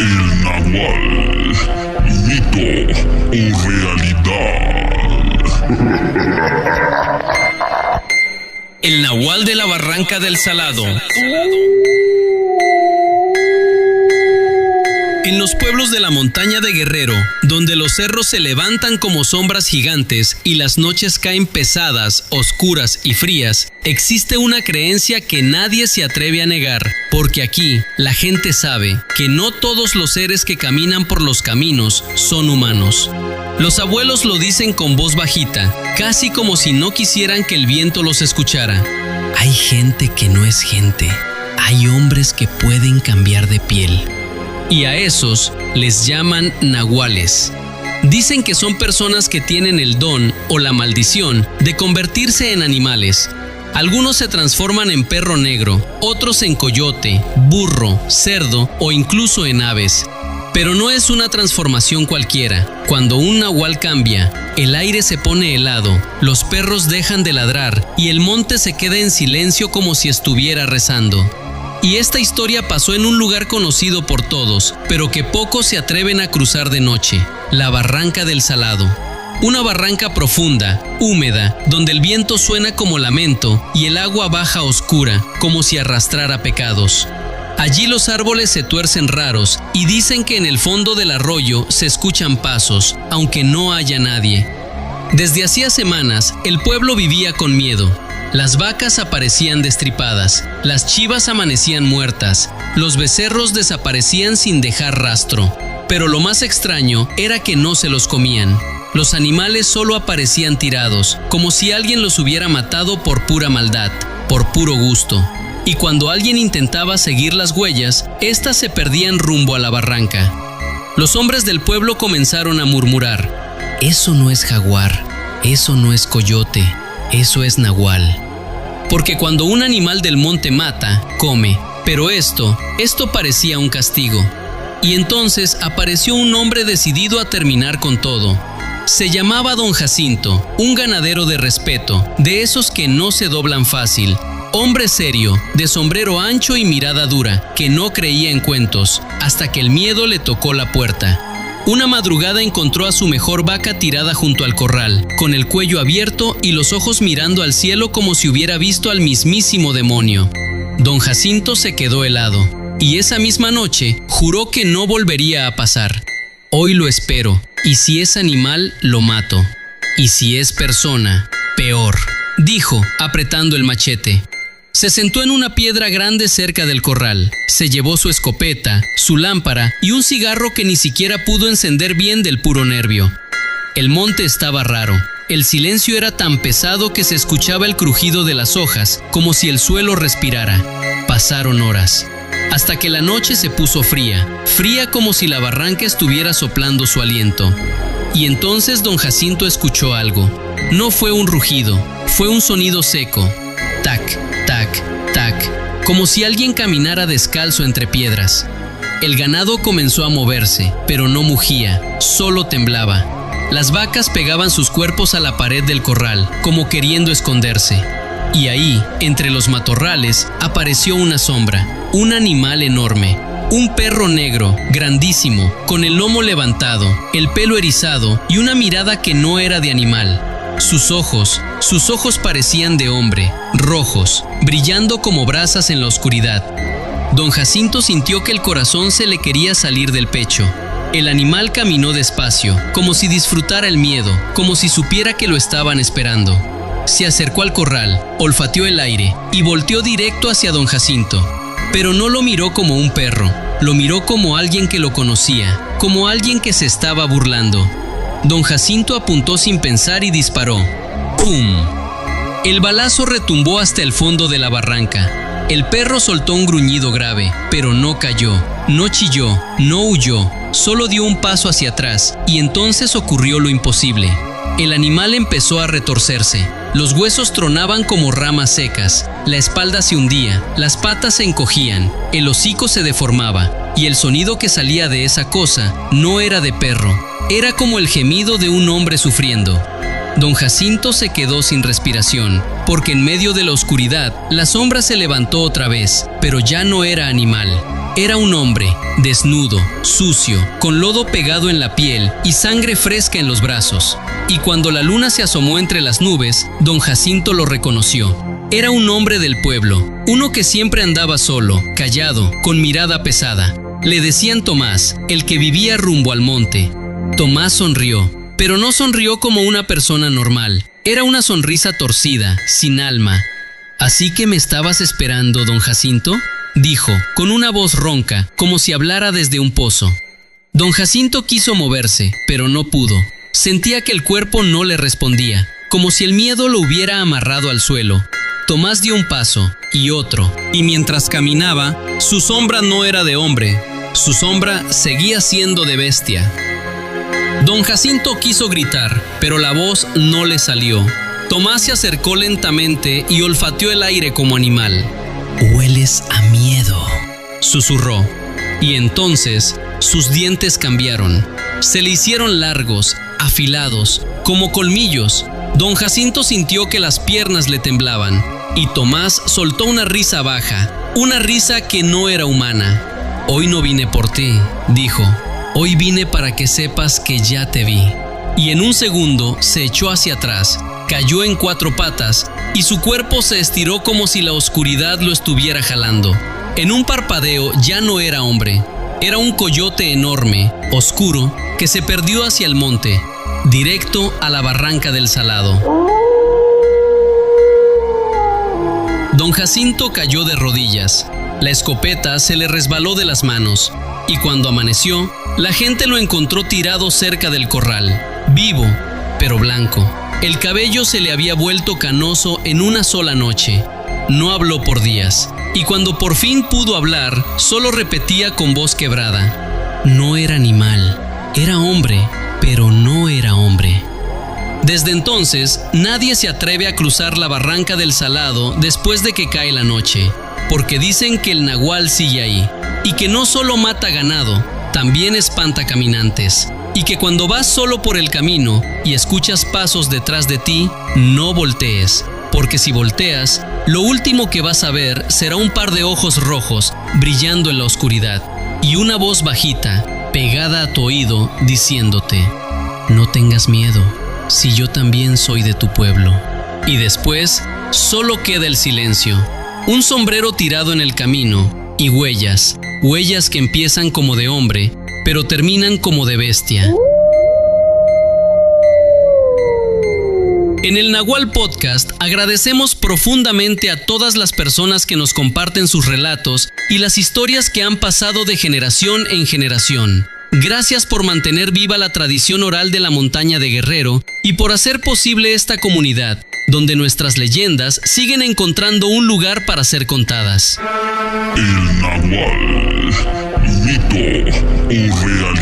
El Nahual, mito o realidad. El Nahual de la Barranca del Salado. En los pueblos de la montaña de Guerrero, donde los cerros se levantan como sombras gigantes y las noches caen pesadas, oscuras y frías, existe una creencia que nadie se atreve a negar, porque aquí la gente sabe que no todos los seres que caminan por los caminos son humanos. Los abuelos lo dicen con voz bajita, casi como si no quisieran que el viento los escuchara. Hay gente que no es gente, hay hombres que pueden cambiar de piel. Y a esos les llaman nahuales. Dicen que son personas que tienen el don o la maldición de convertirse en animales. Algunos se transforman en perro negro, otros en coyote, burro, cerdo o incluso en aves. Pero no es una transformación cualquiera. Cuando un nahual cambia, el aire se pone helado, los perros dejan de ladrar y el monte se queda en silencio como si estuviera rezando. Y esta historia pasó en un lugar conocido por todos, pero que pocos se atreven a cruzar de noche, la Barranca del Salado. Una barranca profunda, húmeda, donde el viento suena como lamento y el agua baja oscura, como si arrastrara pecados. Allí los árboles se tuercen raros y dicen que en el fondo del arroyo se escuchan pasos, aunque no haya nadie. Desde hacía semanas, el pueblo vivía con miedo. Las vacas aparecían destripadas, las chivas amanecían muertas, los becerros desaparecían sin dejar rastro. Pero lo más extraño era que no se los comían. Los animales solo aparecían tirados, como si alguien los hubiera matado por pura maldad, por puro gusto. Y cuando alguien intentaba seguir las huellas, éstas se perdían rumbo a la barranca. Los hombres del pueblo comenzaron a murmurar: eso no es jaguar, eso no es coyote, eso es nahual. Porque cuando un animal del monte mata, come, pero esto parecía un castigo. Y entonces apareció un hombre decidido a terminar con todo. Se llamaba Don Jacinto, un ganadero de respeto, de esos que no se doblan fácil. Hombre serio, de sombrero ancho y mirada dura, que no creía en cuentos, hasta que el miedo le tocó la puerta. Una madrugada encontró a su mejor vaca tirada junto al corral, con el cuello abierto y los ojos mirando al cielo como si hubiera visto al mismísimo demonio. Don Jacinto se quedó helado, y esa misma noche juró que no volvería a pasar. Hoy lo espero, y si es animal, lo mato. Y si es persona, peor, dijo, apretando el machete. Se sentó en una piedra grande cerca del corral. Se llevó su escopeta, su lámpara y un cigarro que ni siquiera pudo encender bien del puro nervio. El monte estaba raro. El silencio era tan pesado que se escuchaba el crujido de las hojas, como si el suelo respirara. Pasaron horas, hasta que la noche se puso fría, fría como si la barranca estuviera soplando su aliento. Y entonces Don Jacinto escuchó algo. No fue un rugido, fue un sonido seco. Tac, tac, tac, como si alguien caminara descalzo entre piedras. El ganado comenzó a moverse, pero no mugía, solo temblaba. Las vacas pegaban sus cuerpos a la pared del corral, como queriendo esconderse. Y ahí, entre los matorrales, apareció una sombra, un animal enorme. Un perro negro, grandísimo, con el lomo levantado, el pelo erizado y una mirada que no era de animal. Sus ojos parecían de hombre, rojos, brillando como brasas en la oscuridad. Don Jacinto sintió que el corazón se le quería salir del pecho. El animal caminó despacio, como si disfrutara el miedo, como si supiera que lo estaban esperando. Se acercó al corral, olfateó el aire y volteó directo hacia Don Jacinto. Pero no lo miró como un perro, lo miró como alguien que lo conocía, como alguien que se estaba burlando. Don Jacinto apuntó sin pensar y disparó. ¡Pum! El balazo retumbó hasta el fondo de la barranca. El perro soltó un gruñido grave, pero no cayó, no chilló, no huyó, solo dio un paso hacia atrás, y entonces ocurrió lo imposible. El animal empezó a retorcerse. Los huesos tronaban como ramas secas, la espalda se hundía, las patas se encogían, el hocico se deformaba, y el sonido que salía de esa cosa no era de perro, era como el gemido de un hombre sufriendo. Don Jacinto se quedó sin respiración, porque en medio de la oscuridad, la sombra se levantó otra vez, pero ya no era animal. Era un hombre, desnudo, sucio, con lodo pegado en la piel y sangre fresca en los brazos. Y cuando la luna se asomó entre las nubes, don Jacinto lo reconoció. Era un hombre del pueblo, uno que siempre andaba solo, callado, con mirada pesada. Le decían Tomás, el que vivía rumbo al monte. Tomás sonrió, pero no sonrió como una persona normal. Era una sonrisa torcida, sin alma. ¿Así que me estabas esperando, don Jacinto?, dijo, con una voz ronca, como si hablara desde un pozo. Don Jacinto quiso moverse, pero no pudo. Sentía que el cuerpo no le respondía, como si el miedo lo hubiera amarrado al suelo. Tomás dio un paso, y otro, y mientras caminaba, su sombra no era de hombre, su sombra seguía siendo de bestia. Don Jacinto quiso gritar, pero la voz no le salió. Tomás se acercó lentamente y olfateó el aire como animal. «Hueles a miedo», susurró, y entonces sus dientes cambiaron. Se le hicieron largos, afilados, como colmillos. Don Jacinto sintió que las piernas le temblaban, y Tomás soltó una risa baja, una risa que no era humana. «Hoy no vine por ti», dijo, «hoy vine para que sepas que ya te vi». Y en un segundo se echó hacia atrás, cayó en 4 patas y su cuerpo se estiró como si la oscuridad lo estuviera jalando. En un parpadeo ya no era hombre, era un coyote enorme, oscuro, que se perdió hacia el monte, directo a la barranca del Salado. Don Jacinto cayó de rodillas, la escopeta se le resbaló de las manos, y cuando amaneció, la gente lo encontró tirado cerca del corral, vivo, pero blanco. El cabello se le había vuelto canoso en una sola noche. No habló por días, y cuando por fin pudo hablar, solo repetía con voz quebrada. No era animal, era hombre, pero no era hombre. Desde entonces, nadie se atreve a cruzar la barranca del Salado después de que cae la noche, porque dicen que el nahual sigue ahí, y que no solo mata ganado, también espanta caminantes. Y que cuando vas solo por el camino y escuchas pasos detrás de ti, no voltees, porque si volteas, lo último que vas a ver será un par de ojos rojos brillando en la oscuridad y una voz bajita, pegada a tu oído, diciéndote: no tengas miedo, si yo también soy de tu pueblo. Y después, solo queda el silencio, un sombrero tirado en el camino y huellas que empiezan como de hombre, pero terminan como de bestia. En el Nahual Podcast agradecemos profundamente a todas las personas que nos comparten sus relatos y las historias que han pasado de generación en generación. Gracias por mantener viva la tradición oral de la montaña de Guerrero y por hacer posible esta comunidad, donde nuestras leyendas siguen encontrando un lugar para ser contadas. El Nahual, mito o realidad.